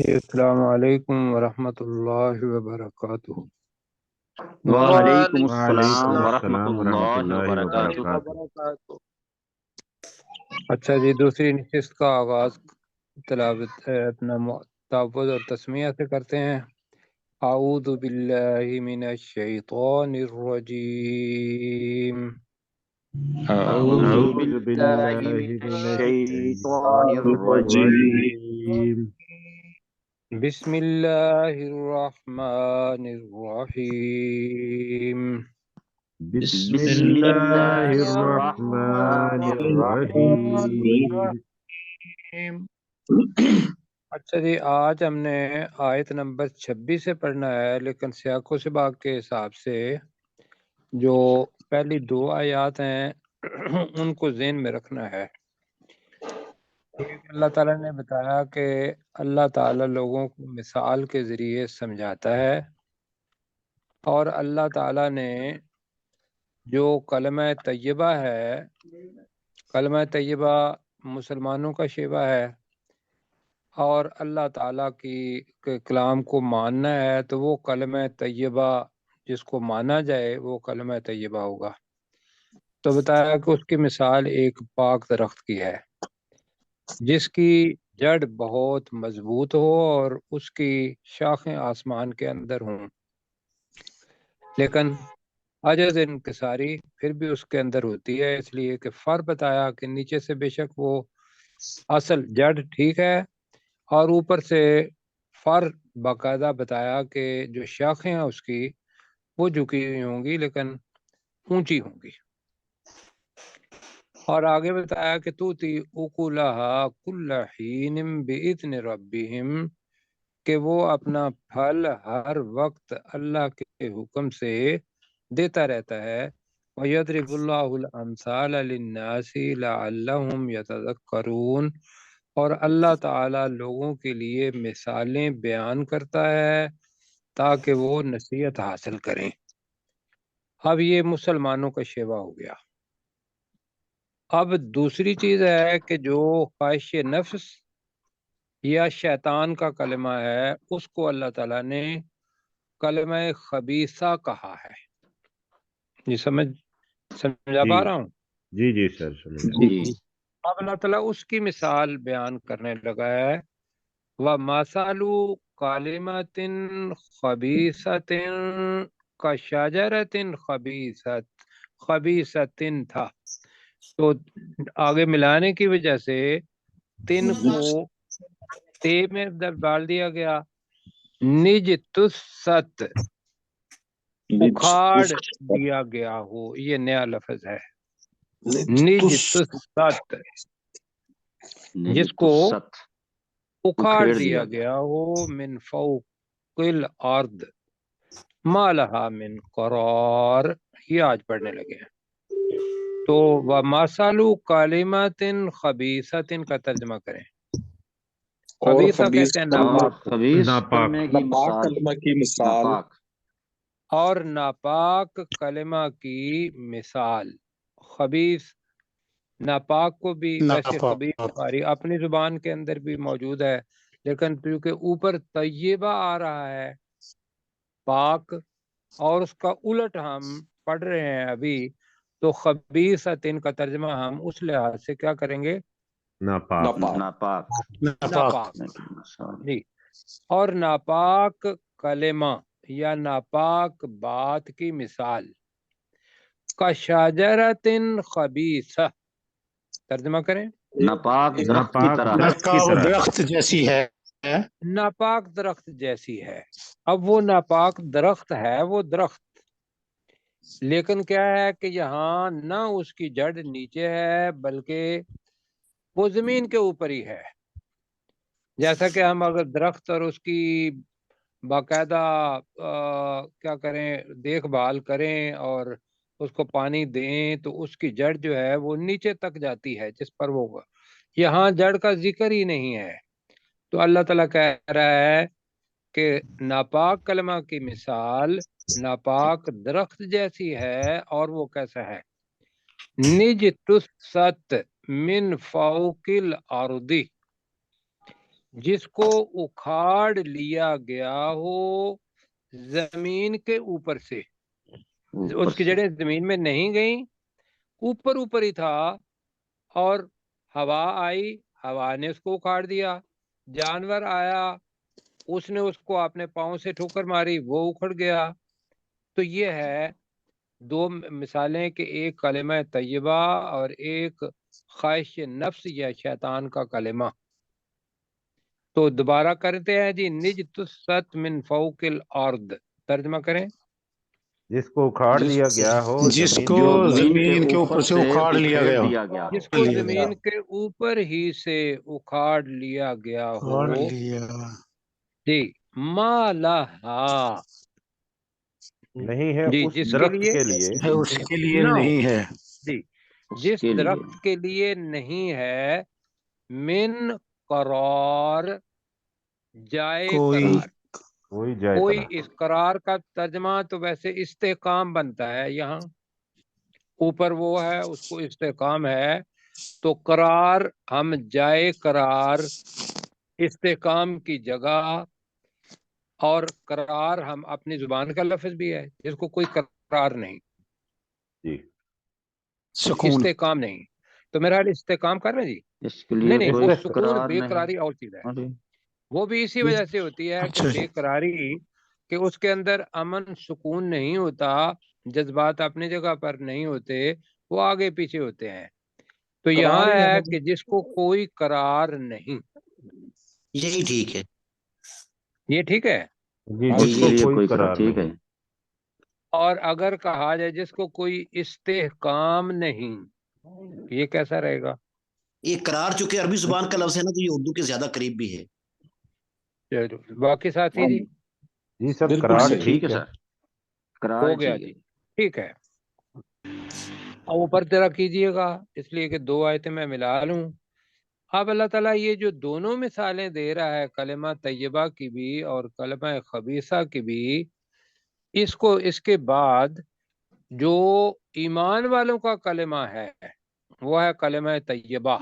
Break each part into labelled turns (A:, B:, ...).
A: السلام علیکم ورحمۃ اللہ وبرکاتہ۔
B: وعلیکم
C: وعلیکم
B: السلام ورحمۃ
C: السلام ورحمۃ
B: اللہ
C: اللہ
B: وبرکاتہ۔
C: وبرکاتہ۔
A: اچھا جی، دوسری نشست کا آغاز تلاوت اپنا تحفظ اور تسمیہ سے کرتے ہیں۔ اعوذ باللہ من الشیطان الرجیم۔
B: اعوذ
C: اعوذ
B: باللہ
C: باللہ
B: من
C: من
B: الشیطان
C: الشیطان
B: الرجیم۔
C: الرجیم۔
A: بسم اللہ الرحمن الرحیم۔
C: بسم
B: بسم
C: اللہ
B: اللہ
C: الرحمن
B: الرحمن
C: الرحیم۔
A: اچھا جی، آج ہم نے آیت نمبر 26 سے پڑھنا ہے، لیکن سیاق و سباق کے حساب سے جو پہلی دو آیات ہیں ان کو ذہن میں رکھنا ہے۔ ایک اللہ تعالیٰ نے بتایا کہ اللہ تعالیٰ لوگوں کو مثال کے ذریعے سمجھاتا ہے، اور اللہ تعالیٰ نے جو کلمہ طیبہ ہے، کلمہ طیبہ مسلمانوں کا شیوہ ہے، اور اللہ تعالیٰ کی کلام کو ماننا ہے تو وہ کلمہ طیبہ جس کو مانا جائے وہ کلمہ طیبہ ہوگا۔ تو بتایا کہ اس کی مثال ایک پاک درخت کی ہے جس کی جڑ بہت مضبوط ہو اور اس کی شاخیں آسمان کے اندر ہوں، لیکن عجز انکساری پھر بھی اس کے اندر ہوتی ہے، اس لیے کہ فر بتایا کہ نیچے سے بے شک وہ اصل جڑ ٹھیک ہے، اور اوپر سے فر باقاعدہ بتایا کہ جو شاخیں ہیں اس کی وہ جھکی ہوئی ہوں گی لیکن اونچی ہوں گی، اور آگے بتایا کہ توتی اکلھا کل حین باذن ربہم، کہ وہ اپنا پھل ہر وقت اللہ کے حکم سے دیتا رہتا ہے۔ وَيَضْرِبُ اللَّهُ الْأَمْثَالَ لِلنَّاسِ لَعَلَّهُمْ يَتَذَكَّرُونَ، اور اللہ تعالیٰ لوگوں کے لیے مثالیں بیان کرتا ہے تاکہ وہ نصیحت حاصل کریں۔ اب یہ مسلمانوں کا شیوہ ہو گیا۔ اب دوسری چیز ہے کہ جو خواہش نفس یا شیطان کا کلمہ ہے اس کو اللہ تعالیٰ نے کلمہ خبیثہ کہا ہے۔ یہ سمجھا پا رہا ہوں؟
C: جی جی سر، سمجھ گیا۔
B: جی
A: اب اللہ تعالیٰ اس کی مثال بیان کرنے لگا ہے۔ وَمَثَلُ كَلِمَةٍ خَبِيثَةٍ كَشَجَرَةٍ خَبِيثَةٍ تھا، تو آگے ملانے کی وجہ سے تن کو تے میں ڈال دیا گیا، نج تست اکھاڑ دیا گیا ہو، یہ نیا لفظ ہے، نج تست جس کو اکھاڑ دیا گیا ہو، من فوق الارض ما لہا من قرار، یہ آج پڑھنے لگے ہیں۔ تو وَمَثَلُ كَلِمَةٍ خَبِيثَةٍ کا ترجمہ کریں۔ خبیثہ کہتے ہیں ناپاک کو،
B: خبیث
C: ناپاک
B: کلمے کی مثال،
D: کلمہ کی مثال،
B: ناپاک۔
A: اور ناپاک کلمہ کی مثال۔ خبیث ناپاک کو بھی، ویسے خبیث ہماری اپنی زبان کے اندر بھی موجود ہے، لیکن کیونکہ اوپر طیبہ آ رہا ہے پاک، اور اس کا الٹ ہم پڑھ رہے ہیں ابھی، تو خبیثۃ کا ترجمہ ہم اس لحاظ سے کیا کریں گے؟
C: ناپاک۔
B: ناپاک
A: ناپاک جی۔ اور ناپاک کلمہ یا ناپاک بات کی مثال کا شجرۃ خبیثہ، ترجمہ کریں۔
B: ناپاک درخت کی طرح ہے۔
D: درخت جیسی ہے۔
A: ناپاک درخت جیسی ہے۔ اب وہ ناپاک درخت ہے، وہ درخت، لیکن کیا ہے کہ یہاں نہ اس کی جڑ نیچے ہے بلکہ وہ زمین کے اوپر ہی ہے۔ جیسا کہ ہم اگر درخت اور اس کی باقاعدہ کیا کریں، دیکھ بھال کریں اور اس کو پانی دیں تو اس کی جڑ جو ہے وہ نیچے تک جاتی ہے جس پر وہ یہاں جڑ کا ذکر ہی نہیں ہے. تو اللہ تعالیٰ کہہ رہا ہے کہ ناپاک کلمہ کی مثال ناپاک درخت جیسی ہے. اور وہ کیسا ہے؟ نج تست من فوق الارض، جس کو اکھاڑ لیا گیا ہو زمین کے اوپر سے. اس کی جڑیں زمین میں نہیں گئیں، اوپر اوپر ہی تھا، اور ہوا آئی، ہوا نے اس کو اکھاڑ دیا. جانور آیا، اس نے اس کو اپنے پاؤں سے ٹھوکر ماری، وہ اکھڑ گیا. تو یہ ہے دو مثالیں کہ ایک کلمہ طیبہ اور ایک خواہش نفس یا شیطان کا کلمہ. تو دوبارہ کرتے ہیں جی. نج تست من فوق الارض، ترجمہ کریں.
C: جس کو اکھاڑ دیا گیا ہو
D: جس
C: زمین
D: کو
C: کے اوپر
D: زمین کے اوپر سے اکھاڑ لیا گیا ہو.
A: جس کو زمین کے اوپر ہی سے اکھاڑ لیا گیا ہو.
D: اکھاڑ لیا
A: جی. ما لہا،
C: نہیں ہے
A: جی
C: اس
A: جس کے
C: درخت
A: لیے
C: کے لیے
D: ہے، اس کے لیے
A: نہ ہو.
D: نہیں ہے.
A: جی جس درخت کے لیے نہیں ہے من قرار، جائے
D: کوئی
A: قرار.
C: کوئی جائے
A: کوئی
C: قرار.
A: اس قرار کا ترجمہ تو ویسے استحکام بنتا ہے. یہاں اوپر وہ ہے، اس کو استحکام ہے. تو قرار ہم جائے قرار، استحکام کی جگہ. اور قرار ہم اپنی زبان کا لفظ بھی ہے جس کو کوئی قرار نہیں،
C: جی
D: سکون.
A: استحکام نہیں. تو میرا حال استحکام کر رہے ہیں جی.
B: اس کے
A: نہیں
B: لیے
A: نہیں،
B: کوئی
A: وہ
C: اس
A: سکون
B: قرار
A: بے
B: نہیں.
A: قراری اور چیز ہے.
B: ارے
A: وہ بھی اسی وجہ سے ہوتی ہے کہ
D: اچھا جی.
A: بے قراری کہ اس کے اندر امن سکون نہیں ہوتا، جذبات اپنی جگہ پر نہیں ہوتے، وہ آگے پیچھے ہوتے ہیں. تو یہاں ہے کہ جس کو کوئی قرار نہیں.
E: یہی ٹھیک ہے.
A: یہ ٹھیک ہے.
C: جی
B: اس
C: جس
B: کے
C: کو
B: لیے
C: کوئی
B: کوئی
C: قرار
B: ٹھیک ہے.
C: نہیں.
A: اور اگر کہا جائے جس کو کوئی استحکام نہیں، یہ کیسا رہے گا؟
E: یہ قرار چونکہ عربی زبان کا لفظ ہے نا، تو یہ اردو کے زیادہ قریب بھی ہے.
A: باقی ساتھی جی
C: جی سب
D: بالکل
C: قرار
D: صحیح.
B: ٹھیک
C: ٹھیک
B: ہے
C: ہے.
B: سر، قرار
A: ہو گیا
B: ٹھیک ہے.
A: جی. ٹھیک ہے. اب اوپر طرح کیجئے گا، اس لیے کہ دو آیتیں میں ملا لوں. اب اللہ تعالیٰ یہ جو دونوں مثالیں دے رہا ہے، کلمہ طیبہ کی بھی اور کلمہ خبیثہ کی بھی، اس کے بعد جو ایمان والوں کا کلمہ ہے وہ ہے کلمہ طیبہ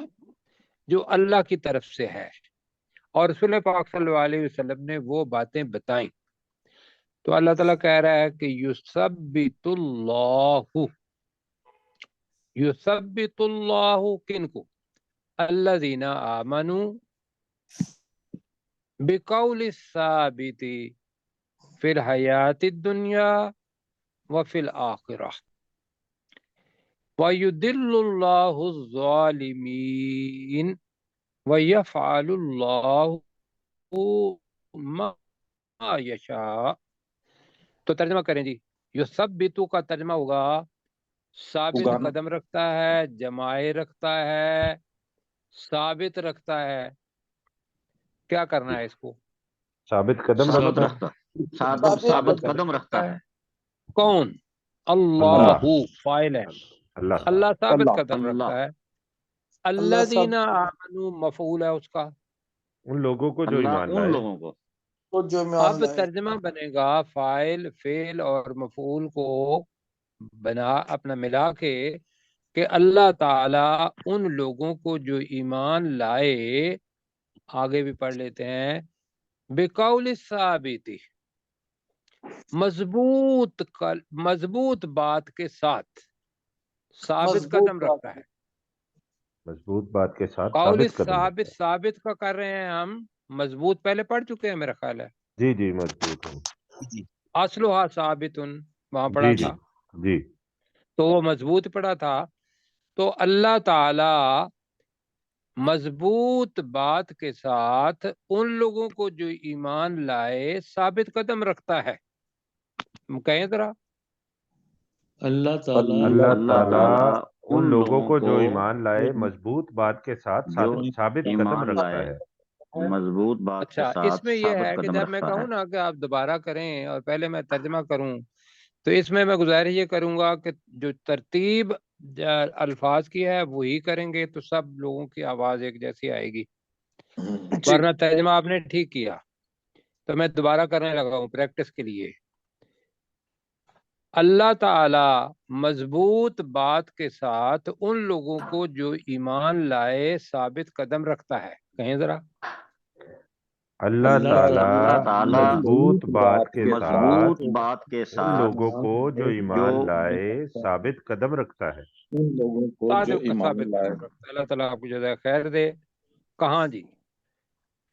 A: جو اللہ کی طرف سے ہے، اور رسول پاک صلی اللہ علیہ وسلم نے وہ باتیں بتائیں. تو اللہ تعالیٰ کہہ رہا ہے کہ یثبت اللہ کن کو؟ الذین آمنوا بقول الثابت فی الحیات الدنیا وفی الآخرہ وَيُدِلُّ اللَّهُ الظَّالِمِينَ وَيَفْعَلُ اللَّهُ مَا يَشَاءُ. تو ترجمہ کریں جی. یثبتو کا ترجمہ ہوگا ثابت قدم رکھتا ہے، جمائے رکھتا ہے، ثابت رکھتا ہے. کیا کرنا ہے اس کو؟
C: ثابت قدم
B: ثابت
C: رکھتا ہے.
B: رکھتا، ثابت قدم رکھتا ہے.
A: کون؟
C: اللہ
A: اللہ فاعل ہے.
C: اللہ
A: اللہ ثابت قدم
B: اللہ
A: رکھتا ہے. الذین آمنوا مفعول ہے اس کا.
C: ان لوگوں کو جو
B: اللہ
C: ایمان
B: ان
C: لائے.
B: لوگوں کو.
A: اب ترجمہ بنے گا فاعل، فعل اور مفعول کو بنا اپنا ملا کے کہ اللہ تعالی ان لوگوں کو جو ایمان لائے، آگے بھی پڑھ لیتے ہیں، بقول ثابت، مضبوط بات کے ساتھ، ثابت قدم رکھتا ہے.
C: مضبوط بات کے ساتھ
A: قول
C: ثابت قدم رکھتا ہے.
A: ثابت کا کر رہے ہیں ہم. مضبوط پہلے پڑھ چکے ہیں میرا خیال ہے.
C: جی جی مضبوط ہوں.
A: اصلها ثابت وہاں پڑھا
C: جی جی
A: تھا،
C: جی
A: تو وہ مضبوط پڑھا تھا. تو اللہ تعالی مضبوط بات کے ساتھ ان لوگوں کو جو ایمان لائے ثابت قدم رکھتا ہے. کہیں ذرا.
F: اللہ تعالیٰ
C: اللہ
B: اللہ
C: تعالیٰ
B: تعالیٰ
C: ان لوگوں کو جو ایمان لائے مضبوط بات کے ساتھ
B: جو
C: ثابت قدم
B: ایمان
C: رکھتا
B: لائے
C: ہے.
B: مضبوط بات کے
A: اچھا، اس
B: ساتھ
A: میں یہ
B: ثابت
A: ہے کہ
B: قدم
A: جب میں
B: رکھتا ہے.
A: کہوں نا کہ آپ دوبارہ کریں اور پہلے میں ترجمہ کروں، تو اس میں گزارش یہ کروں گا کہ جو ترتیب الفاظ کی ہے وہی کریں گے تو سب لوگوں کی آواز ایک جیسی آئے گی، ورنہ ترجمہ آپ نے ٹھیک کیا تو میں دوبارہ کرنے لگا ہوں پریکٹس کے لیے۔ اللہ تعالی مضبوط بات کے ساتھ ان لوگوں کو جو ایمان لائے ثابت قدم رکھتا ہے، کہیں ذرا۔
C: اللہ تعالی مضبوط بات کے
B: مضبوط
C: ساتھ
B: بات کے
C: ان
B: ساتھ
C: لوگوں کو جو ایمان لائے ثابت قدم رکھتا ہے۔
A: ثابت قدم رکھتا ہے۔ اللہ تعالیٰ آپ کو جزائے خیر دے۔ کہاں جی؟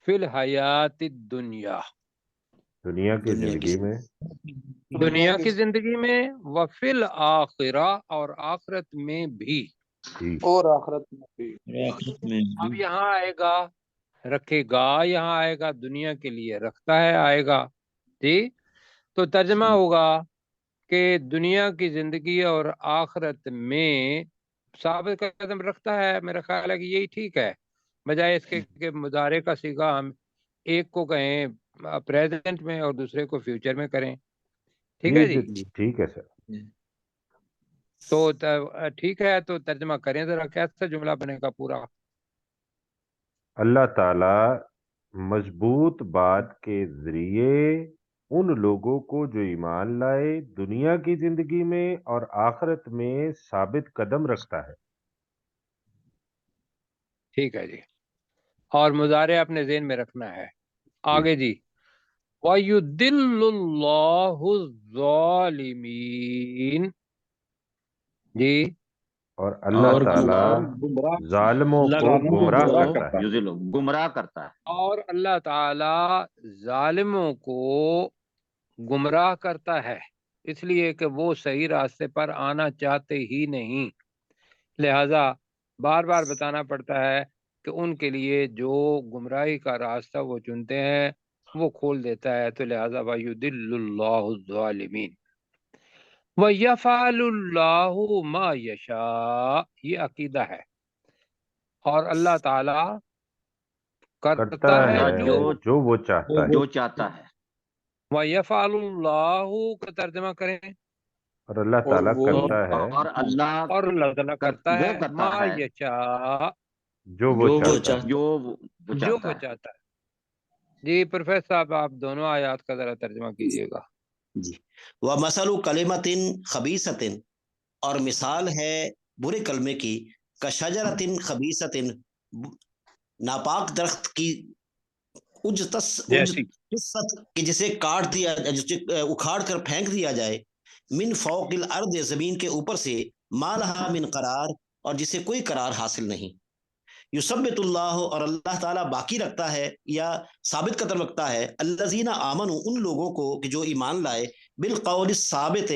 A: فی الحیات الدنیا،
C: دنیا کی زندگی میں،
A: دنیا کی زندگی میں، وفی الآخرہ اور آخرت میں بھی۔
D: اور آخرت میں بھی۔
F: آخرت میں
A: اب یہاں آئے گا رکھے گا، یہاں آئے گا دنیا کے لیے رکھتا ہے آئے گا، جی تو ترجمہ ہوگا کہ دنیا کی زندگی اور آخرت میں ثابت قدم رکھتا ہے۔ میرا خیال ہے کہ یہی ٹھیک ہے، بجائے اس کے کہ مضارع کا صیغہ ہم ایک کو کہیں پریزنٹ میں اور دوسرے کو فیوچر میں کریں۔ ٹھیک ہے جی،
C: ٹھیک ہے سر۔
A: تو ٹھیک ہے، تو ترجمہ کریں ذرا، کیسا جملہ بنے گا پورا؟
C: اللہ تعالی مضبوط بات کے ذریعے ان لوگوں کو جو ایمان لائے دنیا کی زندگی میں اور آخرت میں ثابت قدم رکھتا ہے۔
A: ٹھیک ہے جی، اور مضارع اپنے ذہن میں رکھنا ہے۔ آگے جی، وَيُدِلُّ اللَّهُ الظَّالِمِينَ، جی
C: اور اللہ تعالی
D: گمراہ
C: ظالموں کو گمراہ کرتا ہے۔
B: یضل گمراہ کرتا ہے۔
A: اور اللہ تعالی ظالموں کو گمراہ کرتا ہے، اس لیے کہ وہ صحیح راستے پر آنا چاہتے ہی نہیں، لہذا بار بار بتانا پڑتا ہے کہ ان کے لیے جو گمراہی کا راستہ وہ چنتے ہیں وہ کھول دیتا ہے، تو لہذا وَيُضِلُّ اللَّهُ الظَّالِمِينَ وَيَفْعَلُ اللَّهُ مَا يَشَاءُ، یہ عقیدہ ہے، اور اللہ تعالی کرتا ہے
C: جو وہ چاہتا ہے۔
B: جو چاہتا ہے۔
A: وَيَفْعَلُ اللَّهُ کا ترجمہ کریں،
C: اور اللہ تعالیٰ کرتا ہے
B: اور اللہ
A: اور اللہ تعالیٰ کرتا
B: وہ
A: ہے
B: کرتا
A: ما
B: ہے
A: یشاء،
C: جو وہ چاہتا ہے۔
B: جو وہ
A: جو وہ
B: چاہتا ہے۔
A: چاہتا ہے۔ جی پروفیسر صاحب، آپ دونوں آیات کا ذرا ترجمہ کیجیے گا۔
E: جی، وَمَثَلُ كَلِمَةٍ خَبِيثَةٍ، اور مثال ہے برے کلمے کی، کَشَجَرَةٍ خَبِيثَةٍ، ناپاک درخت کی، کہ جسے کاٹ دیا، جسے اکھاڑ کر پھینک دیا جائے، من فوق الارض، زمین کے اوپر سے، ما لہا من قرار، اور جسے کوئی قرار حاصل نہیں۔ یثبت اللہ، اور اللہ تعالیٰ باقی رکھتا ہے یا ثابت قدم رکھتا ہے، الذین آمنوا، ان لوگوں کو کہ جو ایمان لائے، بالقول الثابت،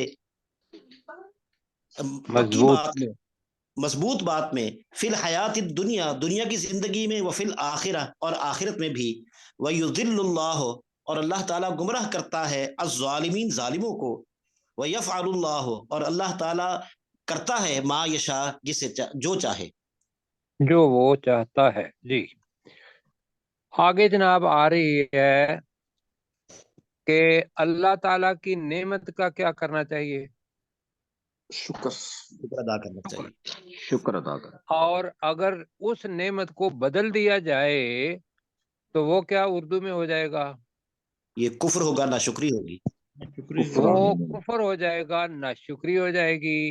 E: پکی بات میں، مضبوط بات میں، فی الحیات الدنیا، دنیا کی زندگی میں، وفی الآخرہ، اور آخرت میں بھی، وَيُضِلُّ اللَّهُ، اور اللہ تعالیٰ گمراہ کرتا ہے، الظالمین، ظالموں کو، وَيَفْعَلُ اللَّهُ، اور اللہ تعالیٰ کرتا ہے، ما یشاء، جسے جو چاہے،
A: جو وہ چاہتا ہے۔ جی آگے جناب آ رہی ہے کہ اللہ تعالیٰ کی نعمت کا کیا کرنا چاہیے؟
D: شکر
E: ادا کرنا چاہیے۔
B: شکر ادا کر۔
A: اور اگر اس نعمت کو بدل دیا جائے تو وہ کیا اردو میں ہو جائے گا؟
E: یہ کفر ہوگا، ناشکری ہوگی۔
A: وہ کفر ہو جائے گا، ناشکری ہو جائے گی۔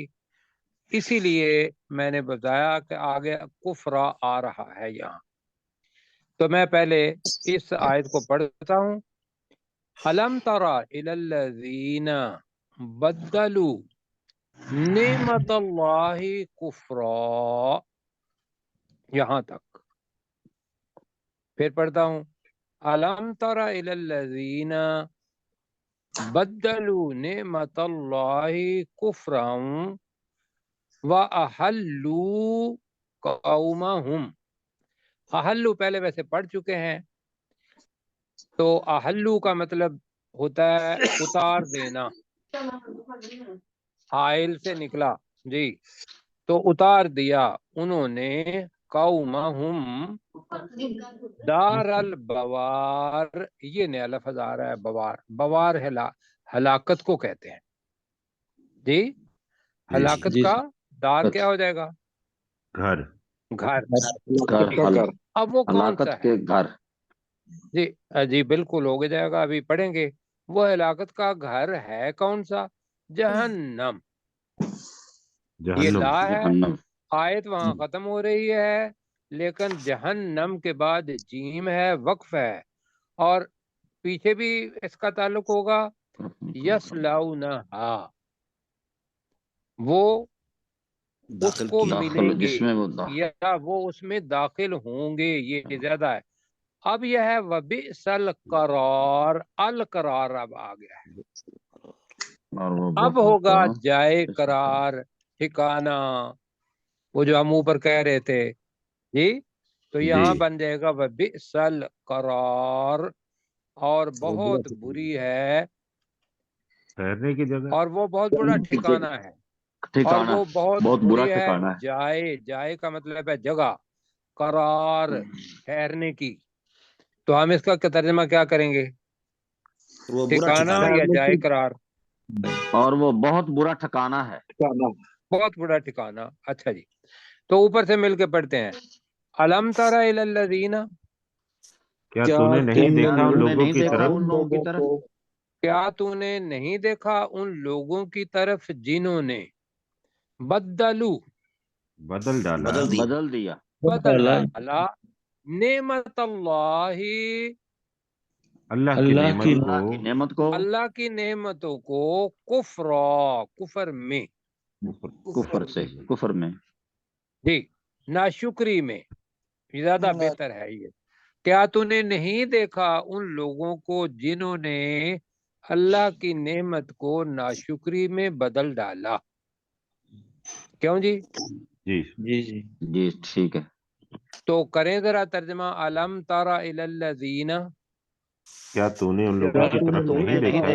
A: اسی لیے میں نے بتایا کہ آگے کفر آ رہا ہے یہاں، تو میں پہلے اس آیت کو پڑھتا ہوں۔ الم تر الی الذین بدلوا نعمت اللہ کفرا، یہاں تک، پھر پڑھتا ہوں، الم تر الی الذین بدلوا نعمت اللہ کفرا وَأَحَلُّوا قَوْمَهُمْ، احلو پہلے ویسے پڑھ چکے ہیں، تو احلو کا مطلب ہوتا ہے اتار دینا، حائل سے نکلا، جی تو اتار دیا انہوں نے، قومہم، دار البوار، یہ نیا لفظ آ رہا ہے، بوار، بوار ہلاکت کو کہتے ہیں، جی ہلاکت
F: جی
A: کا دار
B: اچھا۔
A: کیا ہو جائے گا؟
C: گھر
A: گھر۔
B: گھر
A: ٹھیک۔
B: ہل-
A: اب وہ کون
B: ہلاکت
A: سا ہے؟
B: کے گھر
A: جی بالکل ہو جائے گا، ابھی پڑھیں گے۔ وہ ہلاکت کا گھر ہے کون سا؟ جہنم۔ یہ
C: جہنم
A: لا ہے،
B: جہنم۔
A: آیت وہاں ختم ہو رہی ہے، لیکن جہنم کے بعد جیم ہے، وقف ہے، اور پیچھے بھی اس کا تعلق ہوگا یسلونہا، وہ اس
E: داخل
A: کو
E: کیا
A: ملیں
B: داخل
A: گے
B: جس میں وہ داخل
A: یا وہ اس میں داخل ہوں گے، یہ زیادہ ہے۔ اب یہ ہے وبئس القرار، القرار اب آ گیا ہے،
B: اور وہ
A: اب
B: بہت
A: ہوگا جائے قرار، ٹھکانہ، وہ جو ہم اوپر کہہ رہے تھے جی، تو یہاں
C: جی
A: بن جائے گا وبئس القرار، اور بہت بری ہے،
C: ٹھہرنے کی جگہ
A: اور وہ بہت بڑا ٹھکانہ ہے، اور
B: ٹھکانہ،
A: وہ بہت
B: بہت برا
A: بری ہے
B: ٹھکانہ ہے۔
A: جائے، جائے کا مطلب ہے جگہ، قرار ٹھہرنے کی، تو ہم اس کا ترجمہ کیا کریں گے؟
E: وہ برا
A: ٹھکانہ
E: ٹھکانہ۔
A: یا جائے قرار؟
B: اور وہ بہت برا ٹھکانہ ہے۔
A: بہت بڑا ٹھکانہ۔ اچھا جی، تو اوپر سے مل کے پڑھتے ہیں۔ الم تر الی الذین،
C: کیا تو نے نہیں دیکھا ان
B: تم نے
C: لوگوں
B: نہیں
C: کی
B: دیکھا
C: طرف
B: ان لوگوں کی طرف
A: کیا تو نے نہیں دیکھا ان لوگوں کی طرف جنہوں نے بدلو،
C: بدل ڈالا
E: بدل دی
B: بدل دیا
A: بدل ڈالا نعمت اللہ،
C: اللہ کی
F: اللہ
C: نعمت
F: کی
B: اللہ کی
C: کو
B: نعمت کو
A: اللہ کی نعمتوں کو کفرا، کفر میں،
B: کفر سے، کفر میں،
A: جی ناشکری میں، زیادہ بہتر ہے یہ۔ کیا تو نے نہیں دیکھا ان لوگوں کو جنہوں نے اللہ کی نعمت کو ناشکری میں بدل ڈالا؟ کیوں جی؟
C: جی
F: جی جی
B: جی ٹھیک ہے۔
A: تو کریں ذرا ترجمہ، علم تارا الی الذین،
C: کیا تو نے ان لوگوں کی طرف
B: تو نے
C: نہیں
B: نہیں
C: دیکھا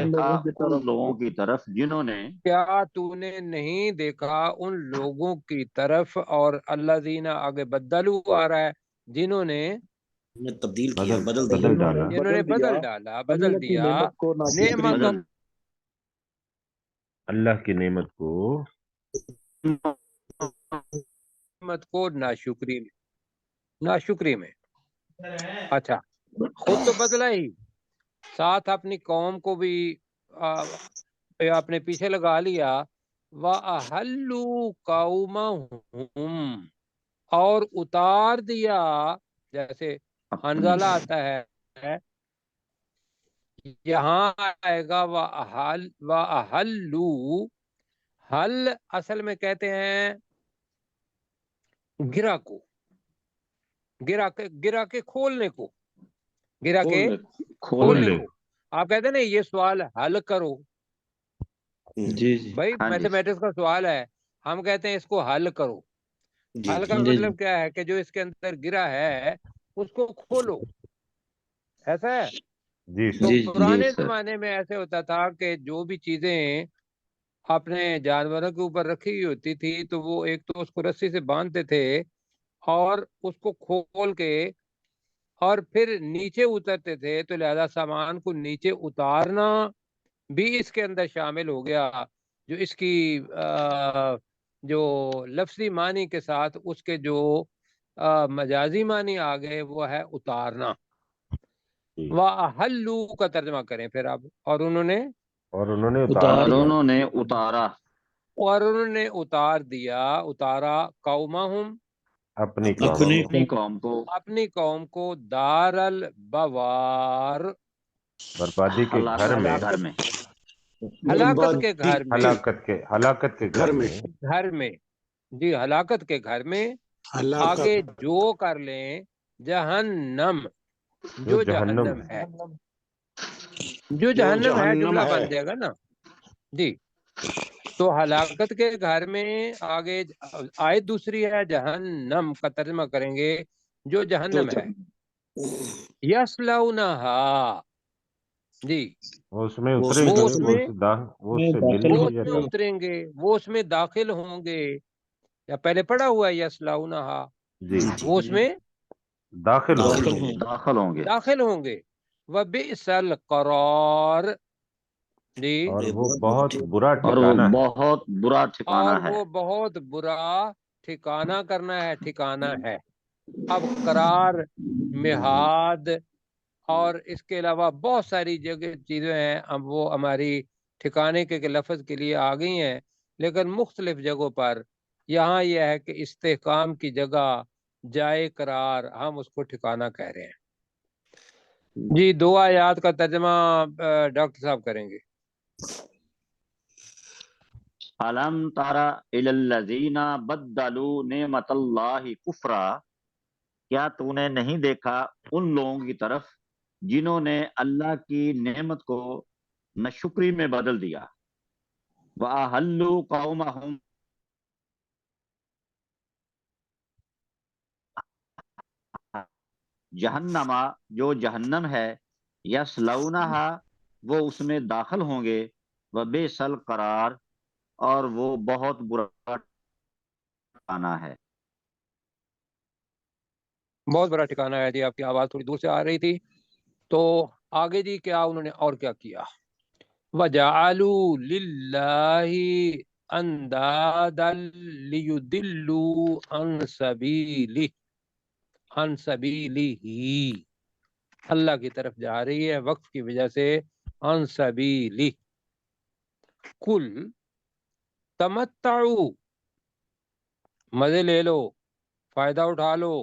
B: دیکھا ان لوگوں کی طرف جنہوں نے
A: کیا تو نے نہیں دیکھا ان لوگوں کی طرف، اور الذین آگے بدلو آ رہا ہے، جنہوں نے
E: نے تبدیل کیا، بدل دیا۔
C: بدل ڈالا
A: جنہوں نے بدل ڈالا، بدل دیا نعمت
B: بدل
C: اللہ کی نعمت کو
A: نعمت کو ناشکری میں، ناشکری میں۔ اچھا، خود تو بدلا ہی، ساتھ اپنی قوم کو بھی اپنے پیچھے لگا لیا۔ وَأَحَلُّوا قَوْمَهُمْ، اور اتار دیا، جیسے حنزلہ آتا ہے یہاں آئے گا وَأَحَلُّوا، حل اصل میں کہتے ہیں گرا کو، گرا کے کھولنے کو، گرا کے کھولنے
C: کھولنے
A: کو۔ آپ کہتے ہیں نا یہ سوال حل کرو،
F: جی جی
A: بھائی
B: ہاں جی
A: میتھمیٹکس کا سوال ہے، ہم کہتے ہیں اس کو حل کرو۔
E: جی
A: حل کا
F: جی
A: مطلب کیا ہے کہ جو اس کے اندر گرا ہے اس کو کھولو، ایسا ہے۔
C: جی
A: تو
F: جی
A: پرانے
B: سر
A: زمانے میں ایسے ہوتا تھا کہ جو بھی چیزیں اپنے جانوروں کے اوپر رکھی ہوئی ہوتی تھی تو وہ ایک تو اس کو رسی سے باندھتے تھے، اور اس کو کھول کے اور پھر نیچے اترتے تھے، تو لہذا سامان کو نیچے اتارنا بھی اس کے اندر شامل ہو گیا، جو اس کی جو لفظی معنی کے ساتھ اس کے جو مجازی معنی آ گئے وہ ہے اتارنا۔ وَأَحَلُّوا کا ترجمہ کریں پھر آپ، اور انہوں نے
B: اور انہوں نے اتارا
A: اتار دیا، اتارا قومہم،
C: اپنی
F: اپنی
B: قوم کو
A: اپنی قوم کو، دار البوار،
C: بربادی کے گھر میں،
B: گھر میں،
A: ہلاکت کے گھر میں،
C: ہلاکت کے گھر میں
A: گھر میں، جی ہلاکت کے گھر میں، آگے جو کر لیں جہنم، جو جہنم ہے، جو جہنم ہے جملہ بن جائے گا نا جی۔ تو ہلاکت کے گھر میں، آگے آیت دوسری ہے جہنم کا ترجمہ کریں گے جو جہنم ہے، یصلونہا، جی
C: وہ اس میں
E: وہ
C: اتریں
A: وہ
C: گے،
A: اس میں
C: وہ اس سے
F: داخل
C: ملیں
A: وہ
C: گے
A: اس
C: یا
A: میں
C: کیا؟
A: اتریں گے، وہ اس میں داخل ہوں گے، یا پہلے پڑھا ہوا ہے یصلونہا،
C: جی
A: وہ اس میں
C: داخل ہوں
E: داخل
C: گے،
E: ہوں۔
B: داخل ہوں گے۔
A: داخل ہوں گے۔ وبئس القرار، جی
C: اور وہ بہت برا
B: اور وہ
C: ٹھکانہ ہے،
B: بہت برا ٹھکانہ
A: اور
B: ہے۔
A: وہ بہت برا ٹھکانہ کرنا ہے، ٹھکانہ ہے۔ اب قرار، مہاد اور اس کے علاوہ بہت ساری جگہ چیزیں ہیں، اب وہ ہماری ٹھکانے کے لفظ کے لیے آ گئی ہیں، لیکن مختلف جگہوں پر یہاں یہ ہے کہ استحکام کی جگہ جائے قرار، ہم اس کو ٹھکانہ کہہ رہے ہیں۔ جی 2 آیات کا ترجمہ ڈاکٹر صاحب کریں گے۔
B: الم تارا الی الذین بدلوا نعمت اللہ کفرا، کیا تو نے نہیں دیکھا ان لوگوں کی طرف جنہوں نے اللہ کی نعمت کو ناشکری میں بدل دیا۔ وَأَحَلُّوا قَوْمَهُمْ جہنم، جو جہنم ہے، یصلونہا، وہ اس میں داخل ہوں گے، وبئس القرار، اور وہ بہت برا ٹھکانہ ہے۔
A: بہت بڑا ٹھکانہ ہے۔ جی آپ کی آواز تھوڑی دور سے آ رہی تھی، تو آگے جی کیا انہوں نے اور کیا کیا؟ وَجَعَلُوا لِلَّهِ أَنْدَادًا لِيُضِلُّوا عَنْ سَبِيلِهِ، عَنْ سَبِيلِهِ، اللہ کی طرف جا رہی ہے وقف کی وجہ سے، عَنْ سَبِيلِهِ۔ قُلْ تَمَتَّعُوا، مزے لے لو، فائدہ اٹھا لو۔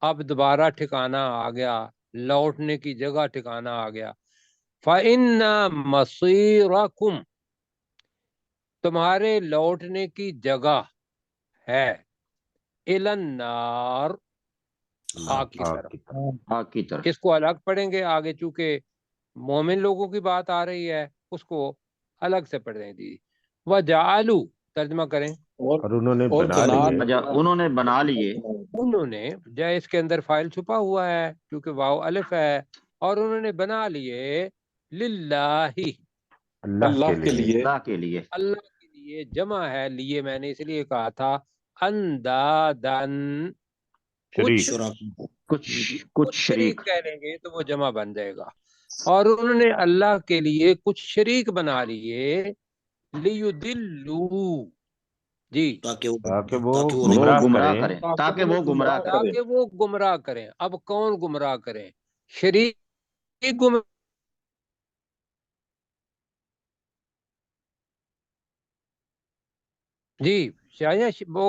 A: اب دوبارہ ٹھکانہ آ گیا، لوٹنے کی جگہ ٹھکانہ آ گیا۔ فَإِنَّ مَصِيرَكُمْ، تمہارے لوٹنے کی جگہ ہے، إِلَى النَّارِ، آگ کی
C: آگ
A: طرف۔
C: کی طرف۔
B: آگ کی طرف۔
A: اس کو الگ پڑھیں گے آگے، چونکہ مومن لوگوں کی بات آ رہی ہے، اس کو الگ سے پڑھیں دی۔ وَجَعَلُوا، ترجمہ کریں۔
C: اور انہوں نے
D: اور
C: بنا
D: بنا
C: لیے،
B: اچھا، انہوں نے بنا لیے،
A: انہوں نے، جائے اس کے اندر فائل چھپا ہوا ہے کیونکہ واو الف ہے، اور انہوں نے بنا لیے للہ،
C: اللہ کے لیے،
B: اللہ کے لیے،
A: اللہ کے لیے، جمع ہے لیے، میں نے اس لیے کہا تھا اندادن، کچھ
C: شریک،
B: کچھ شریک،
A: کہہ لیں گے تو وہ جمع بن جائے گا، اور انہوں نے اللہ کے لیے کچھ شریک بنا لیے، لیدلوا، جی
B: تاکہ
C: تاکہ وہ
B: وہ
C: گمراہ
B: گمراہ
C: کریں۔
B: کریں، تاکہ وہ گمراہ کریں۔
A: تاکہ وہ گمراہ کریں۔ اب کون گمراہ کریں؟ شریک گمراہ، جی وہ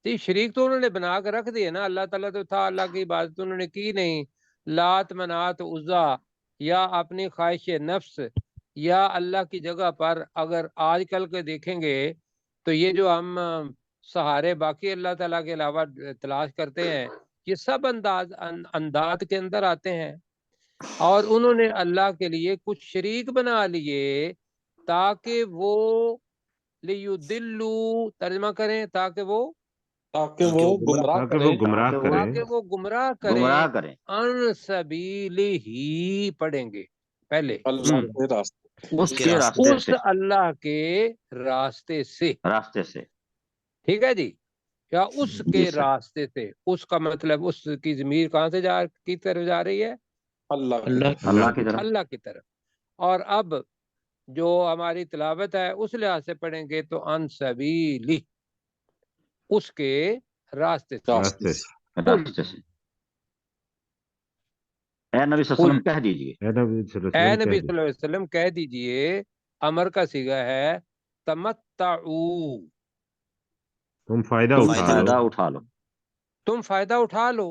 A: جی شریک تو انہوں نے بنا کر رکھ دیے نا، اللہ تعالیٰ تو تھا، اللہ کی عبادت انہوں نے کی نہیں۔ لات، منات، عزا، یا اپنی خواہش نفس، یا اللہ کی جگہ پر اگر آج کل کے دیکھیں گے تو یہ جو ہم سہارے باقی اللہ تعالیٰ کے علاوہ تلاش کرتے ہیں، یہ سب انداز کے اندر آتے ہیں، اور انہوں نے اللہ کے لیے کچھ شریک بنا لیے تاکہ وہ لیدلو، ترجمہ کریں، تاکہ وہ
D: گمراہ
C: تاکہ
D: کرے،
C: وہ گمراہ کریں،
A: تاکہ وہ گمراہ
B: گمراہ
A: کریں،
B: کریں
A: ان سبیلہ پڑھیں گے پہلے،
D: اللہ کے راستے۔
B: اس کے راستے
A: اس
B: سے،
A: اللہ کے راستے سے،
B: راستے سے۔
A: ٹھیک ہے جی، یا اس
B: جی
A: کے
B: سر۔
A: راستے سے، اس کا مطلب اس کی ضمیر کہاں سے کی طرف جا رہی ہے؟
D: اللہ کی
F: اللہ
D: طرف۔
B: اللہ کی طرف۔
A: اللہ کی طرف۔ اور اب جو ہماری تلاوت ہے اس لحاظ سے پڑھیں گے تو ان سبیلی، اس کے راستے سے۔
C: راستے سے۔
B: راستے سے۔ اے نبی صلی اللہ علیہ وسلم کہہ دیجئے،
C: اے نبی صلی اللہ
A: اے
C: علیہ وسلم
A: نبی
C: کہہ
A: صلی اللہ علیہ وسلم کہہ دیجئے، امر کا صیغہ ہے تمتعوا،
C: تم فائدہ
B: تم
C: اٹھا
B: فائدہ
C: لو،
B: اٹھا لو،
A: تم فائدہ اٹھا لو،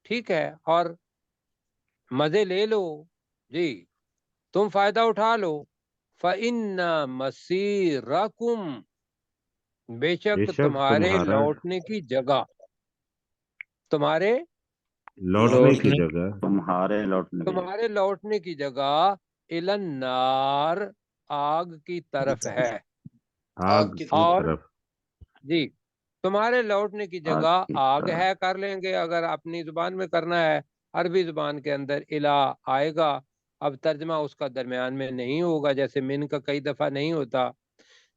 A: ٹھیک ہے، اور مزے لے لو، جی تم فائدہ اٹھا لو۔ فَإِنَّ مَصِيرَكُمْ، بے شک
C: بے شک
A: تمہارے
C: تمہارا
A: لوٹنے کی جگہ، تمہارے
C: لوٹنے کی جگہ،
B: تمہارے لوٹنے کی جگہ،
A: تمہارے لوٹنے کی جگہ إِلَى النَّارِ، آگ کی طرف ہے،
C: آگ کی
A: اور
C: طرف۔
A: جی تمہارے لوٹنے کی جگہ
B: آگ کی
A: آگ
B: طرف۔
A: ہے، کر لیں گے اگر اپنی زبان میں کرنا ہے، عربی زبان کے اندر الہ آئے گا، اب ترجمہ اس کا درمیان میں نہیں ہوگا جیسے من کا کئی دفعہ نہیں ہوتا،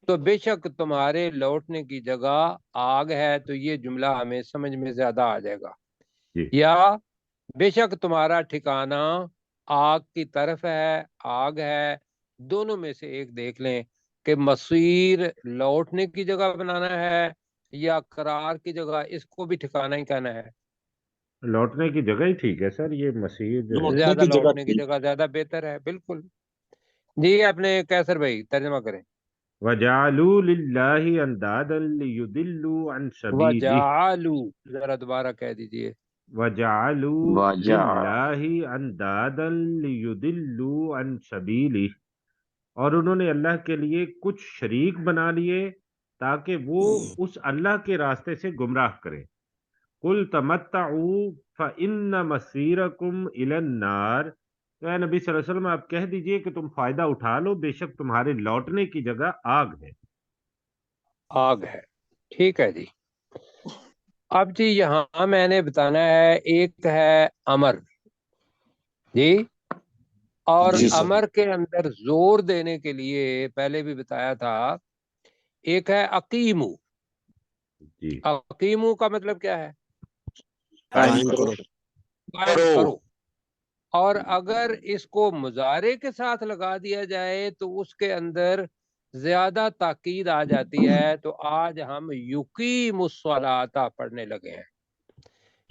A: تو بے شک تمہارے لوٹنے کی جگہ آگ ہے، تو یہ جملہ ہمیں سمجھ میں زیادہ آ جائے گا،
C: جی
A: یا بے شک تمہارا ٹھکانہ آگ کی طرف ہے، آگ ہے، دونوں میں سے ایک دیکھ لیں کہ مصیر لوٹنے کی جگہ بنانا ہے یا قرار کی جگہ، اس کو بھی ٹھکانہ ہی کہنا ہے؟
C: لوٹنے کی جگہ ہی ٹھیک ہے سر، یہ مسیح جو ہے
A: زیادہ لوٹنے کی جگہ زیادہ بہتر ہے، بالکل جی۔ اپنے کیسر بھائی ترجمہ کریں۔
C: وَجَعَلُوا لِلَّهِ أَنْدَادًا لِيُضِلُّوا عَنْ سَبِيلِهِ،
A: وَجَعَلُوا، ذرا دوبارہ کہہ دیجئے۔
C: وَجَعَلُوا
B: وجع
C: لِلَّهِ أَنْدَادًا لِيُضِلُّوا عَنْ سَبِيلِهِ، اور انہوں نے اللہ کے لیے کچھ شریک بنا لیے تاکہ وہ اس اللہ کے راستے سے گمراہ کریں۔ قُلْ تَمَتَّعُوا فَإِنَّ مَصِيرَكُمْ إِلَى النَّارِ، تو اے نبی صلی اللہ علیہ وسلم آپ کہہ دیجئے کہ تم فائدہ اٹھا لو، بے شک تمہارے لوٹنے کی جگہ آگ ہے۔
A: آگ ہے، ٹھیک ہے جی۔ اب جی یہاں میں نے بتانا ہے، ایک ہے امر جی، اور
F: جی سر۔
A: امر کے اندر زور دینے کے لیے پہلے بھی بتایا تھا، ایک ہے اقیمو۔
C: جی،
A: اقیمو کا مطلب کیا ہے؟
E: قائم کرو۔
A: قائم کرو۔ اور اگر اس کو مضارع کے ساتھ لگا دیا جائے تو اس کے اندر زیادہ تاکید آ جاتی ہے، تو آج ہم یقیم الصلاۃ پڑھنے لگے ہیں،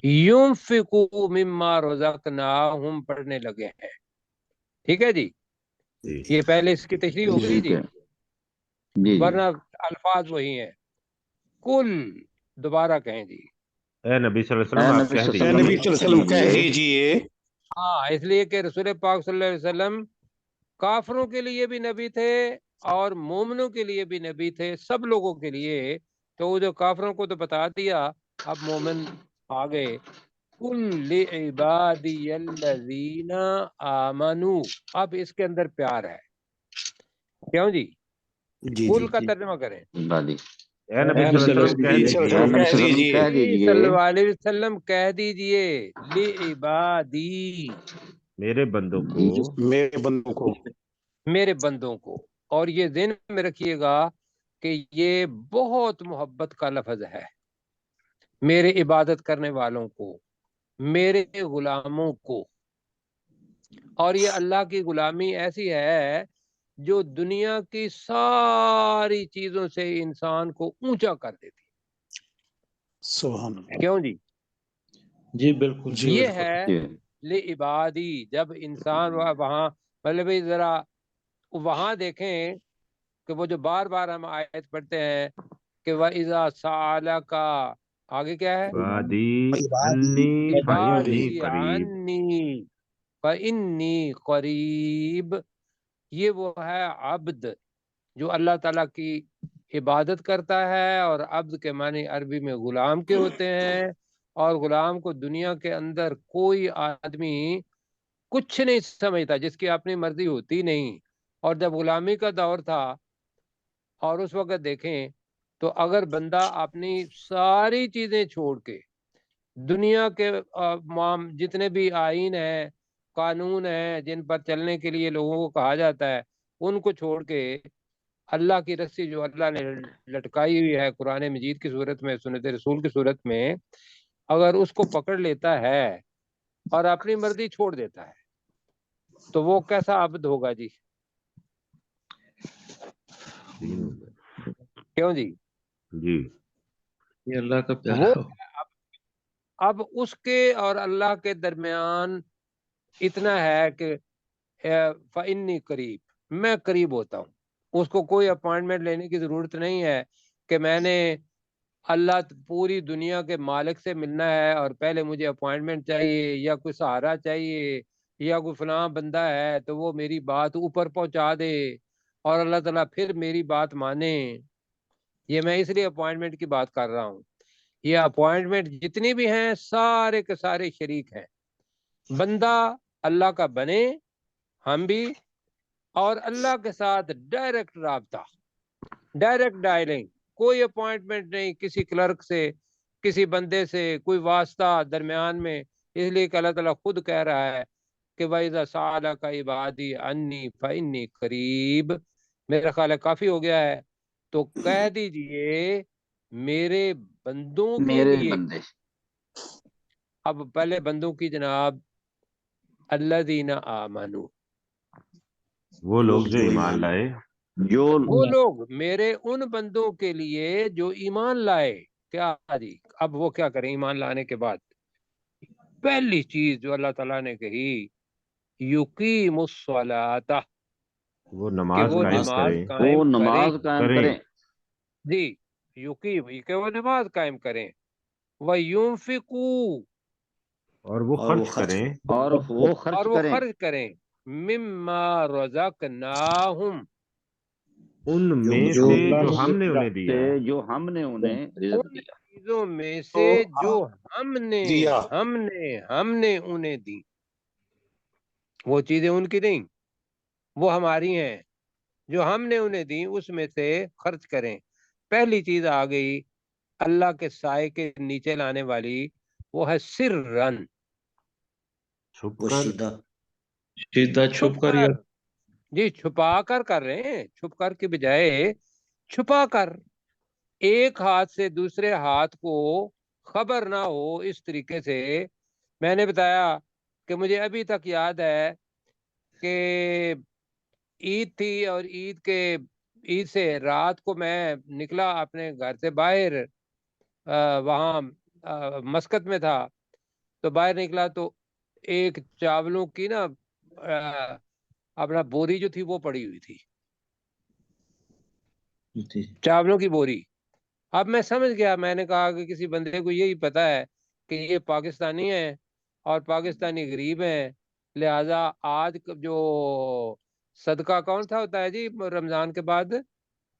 A: ينفقوا مما رزقناہم پڑھنے لگے ہیں، ٹھیک ہے جی۔
C: جی،
A: یہ پہلے اس کی تشریح ہو گئی
B: ٹھیک
A: جی،
B: ہے جی
A: ورنہ الفاظ وہی ہیں۔ کل، دوبارہ کہیں جی۔
C: اے نبی صلی اللہ علیہ
B: اے
C: وسلم آپ
B: نبی
C: کہہ
B: صلی اللہ
C: دیجئے۔
B: علیہ وسلم کہہ
E: دیجئے۔
A: ہاں، اس لیے کہ رسول پاک صلی اللہ علیہ وسلم کافروں کے لیے بھی نبی تھے اور مومنوں کے لیے بھی نبی تھے، سب لوگوں کے لیے۔ تو وہ جو کافروں کو تو بتا دیا، اب مومن آ گئے۔ قُل لِعِبَادِيَ الَّذِينَ آمَنُوا، اب اس کے اندر پیار ہے، کیوں جی؟
E: جی
A: قُل
E: جی
A: کا ترجمہ کریں۔
B: بادی
C: اے نبی صلی اللہ علیہ وسلم کہہ
B: اے
C: دیجئے۔
B: نبی صلی اللہ علیہ وسلم کہہ
A: صلی
B: دیجئے
A: اللہ علیہ وسلم کہہ دیجئے، لِعِبَادِی،
C: میرے بندوں
B: جی
C: کو،
E: میرے بندوں کو۔
A: میرے بندوں کو۔ اور یہ ذہن میں رکھیے گا کہ یہ بہت محبت کا لفظ ہے، میرے عبادت کرنے والوں کو، میرے غلاموں کو۔ اور یہ اللہ کی غلامی ایسی ہے جو دنیا کی ساری چیزوں سے انسان کو اونچا کر دیتی،
E: سبحان اللہ۔
A: کیوں جی؟
F: جی بالکل جی
A: یہ
F: بالکل۔
A: ہے
B: جی
A: لعبادی، جب انسان وہاں مطلب ذرا وہاں دیکھیں کہ وہ جو بار بار ہم آیت پڑھتے ہیں کہ وَإِذَا سَأَلَكَ، آگے کیا ہے؟
C: وادی انی فانی
A: عبادی
C: قریب،
A: عنی فإنی قریب، یہ وہ ہے عبد جو اللہ تعالیٰ کی عبادت کرتا ہے، اور عبد کے معنی عربی میں غلام کے ہوتے ہیں، اور غلام کو دنیا کے اندر کوئی آدمی کچھ نہیں سمجھتا، جس کی اپنی مرضی ہوتی نہیں۔ اور جب غلامی کا دور تھا اور اس وقت دیکھیں تو اگر بندہ اپنی ساری چیزیں چھوڑ کے دنیا کے جتنے بھی آئین ہیں، قانون ہیں جن پر چلنے کے لیے لوگوں کو کہا جاتا ہے، ان کو چھوڑ کے اللہ کی رسی جو اللہ نے لٹکائی ہوئی ہے قرآن مجید کی صورت میں، سنت رسول کی صورت میں، اگر اس کو پکڑ لیتا ہے اور اپنی مرضی چھوڑ دیتا ہے تو وہ کیسا عبد ہوگا جی؟ کیوں جی؟
C: جی،
F: یہ اللہ کا
A: وہ
F: پیارا ہو۔
A: اب اس کے اور اللہ کے درمیان اتنا ہے کہ فإنی قریب، میں قریب ہوتا ہوں، اس کو کوئی اپوائنٹمنٹ لینے کی ضرورت نہیں ہے کہ میں نے اللہ پوری دنیا کے مالک سے ملنا ہے اور پہلے مجھے اپوائنٹمنٹ چاہیے، یا کوئی سہارا چاہیے، یا کوئی فلاں بندہ ہے تو وہ میری بات اوپر پہنچا دے اور اللہ تعالیٰ پھر میری بات مانے۔ یہ میں اس لیے اپوائنٹمنٹ کی بات کر رہا ہوں۔ یہ اپوائنٹمنٹ جتنی بھی ہیں سارے کے سارے شریک ہیں، بندہ اللہ کا بنے، ہم بھی، اور اللہ کے ساتھ ڈائریکٹ رابطہ، ڈائریکٹ ڈائلنگ، کوئی اپوائنٹمنٹ نہیں کسی کلرک سے، کسی بندے سے، کوئی واسطہ درمیان میں۔ اس لیے کہ اللہ تعالیٰ خود کہہ رہا ہے کہ وَإِذَا سَأَلَكَ عِبَادِي عَنِّي فَإِنِّي قَرِيب۔ میرا خیال ہے کافی ہو گیا ہے، تو کہہ دیجئے میرے بندوں کے
B: میرے
A: لیے۔
B: بندے
A: اب پہلے بندوں کی جناب الذین آمنوا،
C: وہ لوگ جو ایمان لائے،
B: جو
A: وہ لوگ میرے ان بندوں کے لیے جو ایمان لائے. کیا جی اب وہ کیا کریں ایمان لانے کے بعد؟ پہلی چیز جو اللہ تعالیٰ نے کہی یقیم الصلاۃ،
C: وہ
A: کہ
C: نماز
A: وہ
C: قائم
A: نماز
C: کریں
A: قائم
B: وہ
A: کریں.
B: نماز قائم
C: کریں
B: کریں،
A: جی یقیم کہ وہ نماز قائم کریں. وَيُنْفِقُوا
C: اور وہ
E: اور وہ
C: خرچ
E: خرچ
C: کریں
B: اور وہ
A: اور
B: خرچ
A: وہ
B: کریں
A: خرچ کریں مما رزقناہم،
C: ان
E: جو
C: میں
E: مجھے
C: سے
F: اللہ
C: جو
F: نے
C: ہم نے انہیں
B: سے
C: دیا.
B: جو ہم نے انہیں رزق
A: ان
B: دیا.
A: چیزوں میں سے جو ہم نے
D: دیا
A: ہم نے انہیں دی. وہ چیزیں ان کی نہیں، وہ ہماری ہیں. جو ہم نے انہیں دی اس میں سے خرچ کریں. پہلی چیز آ گئی اللہ کے سائے کے نیچے لانے والی، وہ ہے سرن،
C: چھپ
E: وہ
C: کر،
F: سیدھا
A: چھپ
F: چھپ کر یا
A: کر. جی چھپا کر رہے ہیں، چھپ کر کے بجائے چھپا کر. ایک ہاتھ سے دوسرے ہاتھ کو خبر نہ ہو اس طریقے سے. میں نے بتایا کہ مجھے ابھی تک یاد ہے کہ عید تھی اور عید سے رات کو میں نکلا اپنے گھر سے باہر، وہاں مسقط میں تھا. تو باہر نکلا تو ایک چاولوں کی نا اپنا بوری جو تھی وہ پڑی ہوئی تھی، چاولوں کی بوری. اب میں سمجھ گیا، میں نے کہا کہ کسی بندے کو یہی پتا ہے کہ یہ پاکستانی ہیں اور پاکستانی غریب ہیں، لہذا آج جو صدقہ کون سا ہوتا ہے جی رمضان کے بعد؟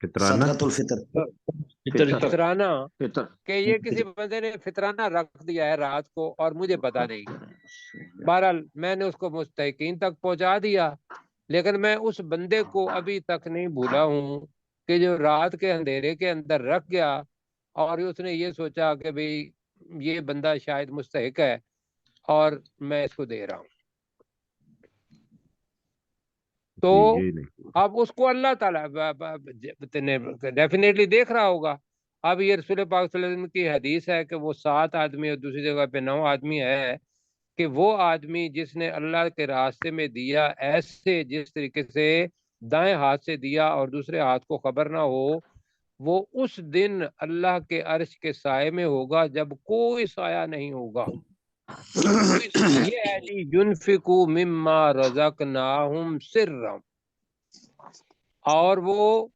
C: فطرانہ.
E: صدقۃ الفطر.
B: فطر
A: فطرانہ.
B: فطر
A: کہ یہ کسی بندے نے فطرانہ رکھ دیا ہے رات کو اور مجھے پتا نہیں. بہرحال میں نے اس کو مستحقین تک پہنچا دیا، لیکن میں اس بندے کو ابھی تک نہیں بھولا ہوں کہ جو رات کے اندھیرے کے اندر رکھ گیا اور اس نے یہ سوچا کہ بھئی یہ بندہ شاید مستحق ہے اور میں اس کو دے رہا ہوں. تو
C: جی نہیں.
A: اب اس کو اللہ تعالیٰ ڈیفینیٹلی دیکھ رہا ہوگا. اب یہ رسول پاک صلی اللہ علیہ وسلم کی حدیث ہے کہ وہ 7 آدمی اور دوسری جگہ پہ 9 آدمی ہے کہ وہ آدمی جس نے اللہ کے راستے میں دیا ایسے جس طریقے سے دائیں ہاتھ سے دیا اور دوسرے ہاتھ کو خبر نہ ہو، وہ اس دن اللہ کے عرش کے سائے میں ہوگا جب کوئی سایہ نہیں ہوگا. یہ ہے جی ينفقوا مما رزقناہم سرا، اور وہ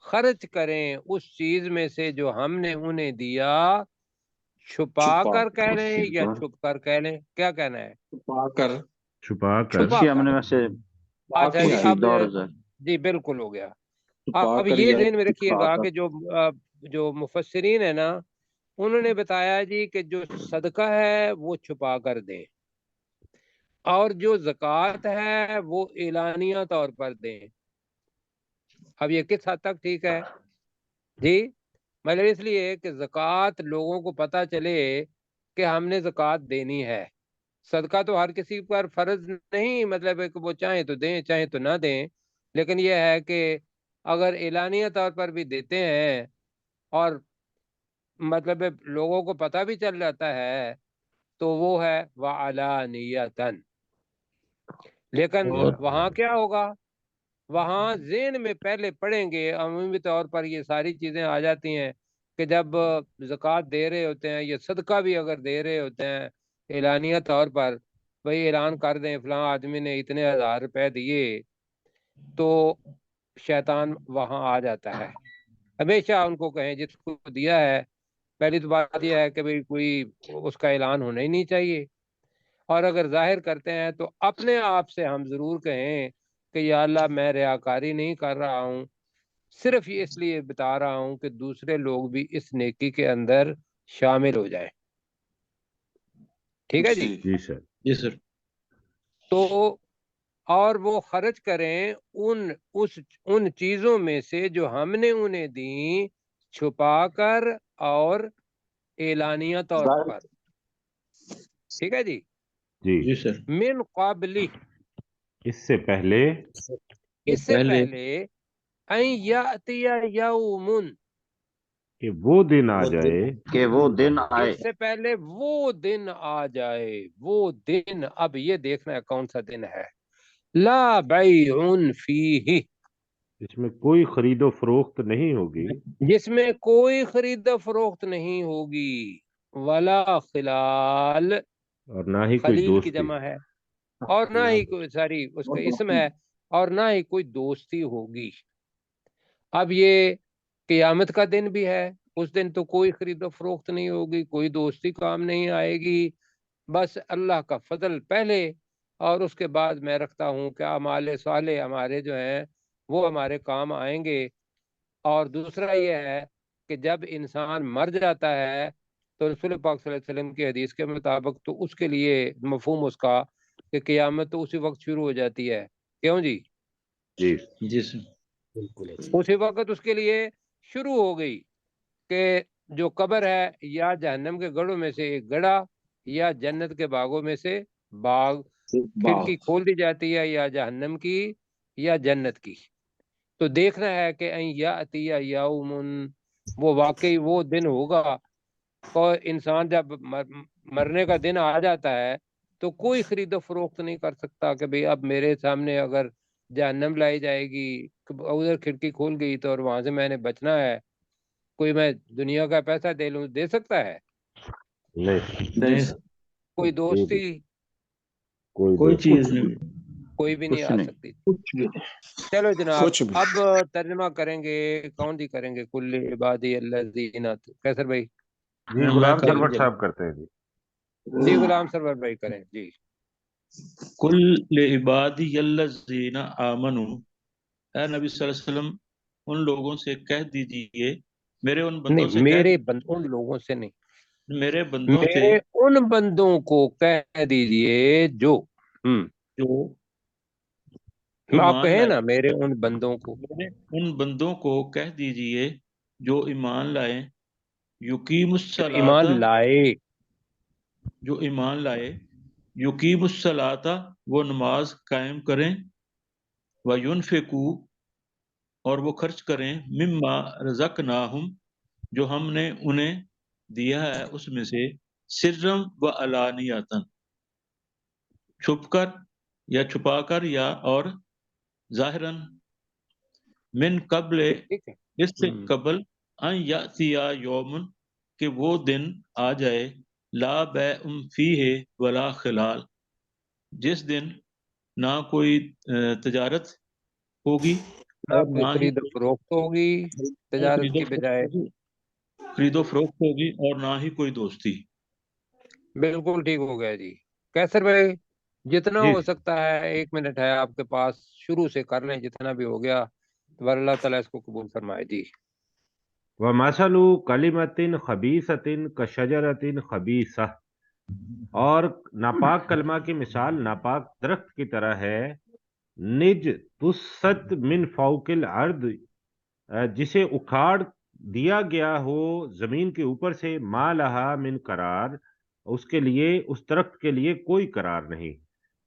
A: خرچ کریں اس چیز میں سے جو ہم نے انہیں دیا. چھپا کر کہہ لیں یا چھپ کر کہہ لیں، کیا کہنا ہے؟
D: چھپا کر
C: چھپا کر.
A: چھپا
B: اسی
A: کر.
B: ہم نے سے
A: اچھا جی اب
B: دور ہے
A: جی بالکل ہو گیا.
D: چھپا
A: اب
D: کر
A: یہ
D: یا
A: ذہن میں رکھیے
D: دکھا
A: گا
D: کر.
A: کہ جو مفسرین ہیں نا انہوں نے بتایا جی کہ جو صدقہ ہے وہ چھپا کر دیں اور جو زکوٰۃ ہے وہ اعلانیہ طور پر دیں. اب یہ کس حد تک ٹھیک ہے جی؟ مطلب اس لیے کہ زکوٰۃ لوگوں کو پتہ چلے کہ ہم نے زکوٰۃ دینی ہے. صدقہ تو ہر کسی پر فرض نہیں، مطلب ہے کہ وہ چاہیں تو دیں چاہیں تو نہ دیں، لیکن یہ ہے کہ اگر اعلانیہ طور پر بھی دیتے ہیں اور مطلب لوگوں کو پتہ بھی چل جاتا ہے تو وہ ہے وَعَلَانِيَةً. لیکن
F: اور
A: وہاں کیا ہوگا؟ وہاں ذہن میں پہلے پڑھیں گے، عمومی طور پر یہ ساری چیزیں آ جاتی ہیں کہ جب زکوٰۃ دے رہے ہوتے ہیں یا صدقہ بھی اگر دے رہے ہوتے ہیں اعلانیہ طور پر، بھئی اعلان کر دیں فلاں آدمی نے اتنے 1000 روپے دیے، تو شیطان وہاں آ جاتا ہے. ہمیشہ ان کو کہیں جس کو دیا ہے پہلی تو بات یہ ہے کہ بھئی کوئی اس کا اعلان ہونا ہی نہیں چاہیے، اور اگر ظاہر کرتے ہیں تو اپنے آپ سے ہم ضرور کہیں کہ یا اللہ میں ریاکاری نہیں کر رہا ہوں، صرف یہ اس لیے بتا رہا ہوں کہ دوسرے لوگ بھی اس نیکی کے اندر شامل ہو جائیں. ٹھیک ہے جی؟
C: جی سر.
F: جی سر.
A: تو اور وہ خرچ کریں ان چیزوں میں سے جو ہم نے انہیں دیں چھپا کر اور اعلانیہ طور پر. ٹھیک ہے جی؟
C: جی.
F: جی سر.
A: من قابلی،
C: اس سے پہلے
A: اس سے پہلے ان یاتی یوم،
C: کہ وہ دن آ
E: وہ
C: جائے
B: کہ وہ دن آئے.
A: اس سے پہلے وہ دن آ جائے. وہ دن اب یہ دیکھنا ہے کون سا دن ہے. لا بیع فیہ،
C: اس میں کوئی خرید و فروخت نہیں ہوگی،
A: جس میں کوئی خرید و فروخت نہیں ہوگی، ولا خلال،
C: اور نہ ہی کوئی
A: خلیل کی
C: دوستی۔
A: جمع ہے، اور نہ ہی کوئی، ساری اس کا اسم ہے، اور نہ ہی کوئی دوستی ہوگی۔ اب یہ قیامت کا دن بھی ہے، اس دن تو کوئی خرید و فروخت نہیں ہوگی، کوئی دوستی کام نہیں آئے گی، بس اللہ کا فضل پہلے، اور اس کے بعد میں رکھتا ہوں کہ اعمال صالح ہمارے جو ہیں وہ ہمارے کام آئیں گے۔ اور دوسرا یہ ہے کہ جب انسان مر جاتا ہے تو رسول پاک صلی اللہ علیہ وسلم کی حدیث کے مطابق تو اس کے لیے مفہوم اس کا کہ قیامت تو اسی وقت شروع ہو جاتی ہے، کیوں جی؟
C: جی
F: جی سر
A: اسی وقت اس کے لیے شروع ہو گئی کہ جو قبر ہے یا جہنم کے گڑھوں میں سے ایک گڑھا، یا جنت کے باغوں میں سے باغ، کھڑکی کھول دی جاتی ہے یا جہنم کی یا جنت کی۔ تو دیکھنا ہے کہ این یاتی یومن، وہ واقعی وہ دن ہوگا، اور انسان جب مرنے کا دن آ جاتا ہے تو کوئی خرید و فروخت نہیں کر سکتا کہ بھئی اب میرے سامنے اگر جہنم لائی جائے گی، ادھر کھڑکی کھول گئی تو، اور وہاں سے میں نے بچنا ہے، کوئی میں دنیا کا پیسہ دے لوں، دے سکتا ہے؟
C: نہیں،
F: نہیں سر،
A: کوئی دوستی
C: کوئی
F: کوئی
C: دوستی
F: چیز نہیں،
A: کوئی بھی نہیں
F: کچھ
A: آ
F: نہیں،
A: سکتی۔
D: کچھ بھی
A: چلو جناب،
D: کچھ بھی
A: اب ترجمہ کریں گے، کون جی کریں گے؟ کل عبادی الذین، کیسر بھائی؟
C: جی
F: میں
C: غلام
F: کروں
C: سرور
F: گا۔
C: صاحب کرتے ہیں جی۔
A: جی غلام سرور بھائی کریں جی۔
F: کل لعبادی الذین آمنوا، اے نبی صلی اللہ علیہ وسلم ان لوگوں سے کہہ دیجئے، میرے ان بندوں
A: نہیں،
F: سے کہہ
A: میرے ان لوگوں سے نہیں،
F: دیجئے، میرے بندوں سے
A: میرے ان بندوں کو کہہ دیجئے جو
F: جو
A: آپ
F: ایمان
A: کہیں
F: لائے،
A: نا، میرے ان بندوں کو،
F: میرے ان بندوں کو کہہ دیجئے جو ایمان لائے، یقیم
A: جو
F: الصلاۃ،
A: ایمان لائے،
F: جو ایمان لائے، یقیم الصلاۃ، وہ نماز قائم کریں، وینفقوا، اور وہ خرچ کریں، مما رزقناہم، جو ہم نے انہیں دیا ہے اس میں سے، سرم و علانیتاً، چھپ کر یا چھپا کر یا اور ظاہراً، من قبل،
A: ٹھیک ہے۔
F: اس سے قبل، ان یاتیا یومن، کہ وہ دن آ جائے، لا بیع فیہ ولا خلال، جس دن نہ کوئی تجارت ہوگی
A: نہ
F: اور
A: کوئی
F: نہ ہی
A: خرید و فروخت ہوگی تجارت
F: خرید و
A: کی
F: فروخت
A: بجائے۔
F: ہوگی، خرید و فروخت ہوگی اور نہ ہی کوئی دوستی۔
A: بالکل ٹھیک ہو گیا جی۔ کیسر بھائی جتنا
C: جی
A: ہو سکتا ہے، 1 منٹ ہے آپ کے پاس، شروع سے کر لیں جتنا بھی ہو گیا، تو اللہ تعالیٰ اس کو قبول فرمائے جی۔
C: وَمَثَلُ كَلِمَةٍ خَبِيثَةٍ كَشَجَرَةٍ خَبِيثَةٍ، اور ناپاک کلمہ کی مثال ناپاک درخت کی طرح ہے، نج تست من فوق الارض، جسے اکھاڑ دیا گیا ہو زمین کے اوپر سے، ما لہا من قرار، اس کے لیے، اس درخت کے لیے کوئی قرار نہیں۔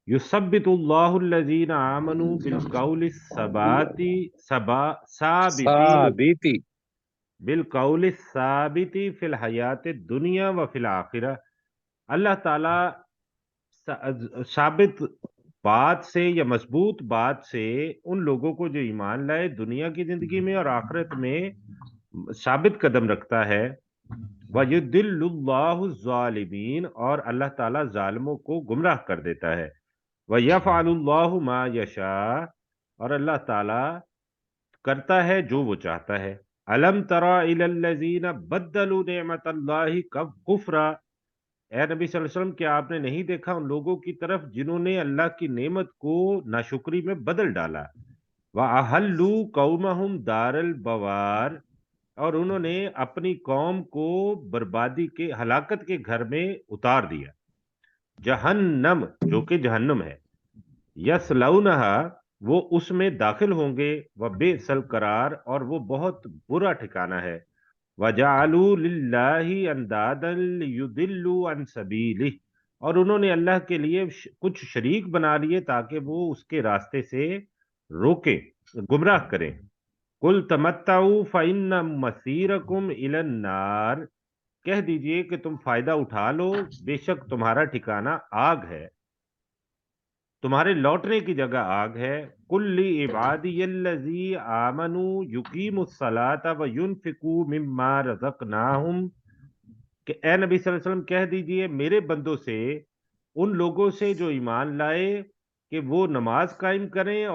C: یثبت اللہ الذین آمنوا بالقول ثابتی،
A: ثابتی،
C: بالقول الثابت فی الحیات الدنیا و فی الآخرہ، اللہ تعالی ثابت بات سے یا مضبوط بات سے ان لوگوں کو جو ایمان لائے دنیا کی زندگی میں اور آخرت میں ثابت قدم رکھتا ہے۔ وَيُضِلُّ اللَّهُ الظَّالِمِينَ، اور اللہ تعالیٰ ظالموں کو گمراہ کر دیتا ہے۔ وَيَفْعَلُ اللَّهُ مَا يَشَاءُ، اور اللہ تعالیٰ کرتا ہے جو وہ چاہتا ہے۔ أَلَمْ تَرَ إِلَى الَّذِينَ بَدَّلُوا نِعْمَةَ اللَّهِ كُفْرًا، اے نبی صلی اللہ علیہ وسلم کیا آپ نے نہیں دیکھا ان لوگوں کی طرف جنہوں نے اللہ کی نعمت کو ناشکری میں بدل ڈالا۔ وَأَحَلُّوا قَوْمَهُمْ دَارَ الْبَوَارِ، اور انہوں نے اپنی قوم کو بربادی کے، ہلاکت کے گھر میں اتار دیا۔ جہنم، جو کہ جہنم ہے، یصلونها، وہ اس میں داخل ہوں گے، وبئس القرار، اور وہ بہت برا ٹھکانہ ہے۔ وَجَعَلُوا لِلَّهِ أَنْدَادًا لِيُضِلُّوا عَنْ سَبِيلِهِ، اور انہوں نے اللہ کے لیے کچھ شریک بنا لیے تاکہ وہ اس کے راستے سے روکیں، گمراہ کریں۔ قُلْ تَمَتَّعُوا فَإِنَّ مَصِيرَكُمْ إِلَى النَّارِ، کہہ دیجئے کہ تم فائدہ اٹھا لو، بے شک تمہارا ٹھکانہ آگ ہے۔ تمہارے لوٹنے کی جگہ آگ ہے. قل لعبادی الذی آمنوا یقیموا الصلاۃ وینفقوا مما رزقناہم، کہ اے نبی صلی اللہ علیہ وسلم کہہ دیجئے میرے بندوں سے، ان لوگوں سے جو ایمان لائے، کہ وہ نماز قائم کریں اور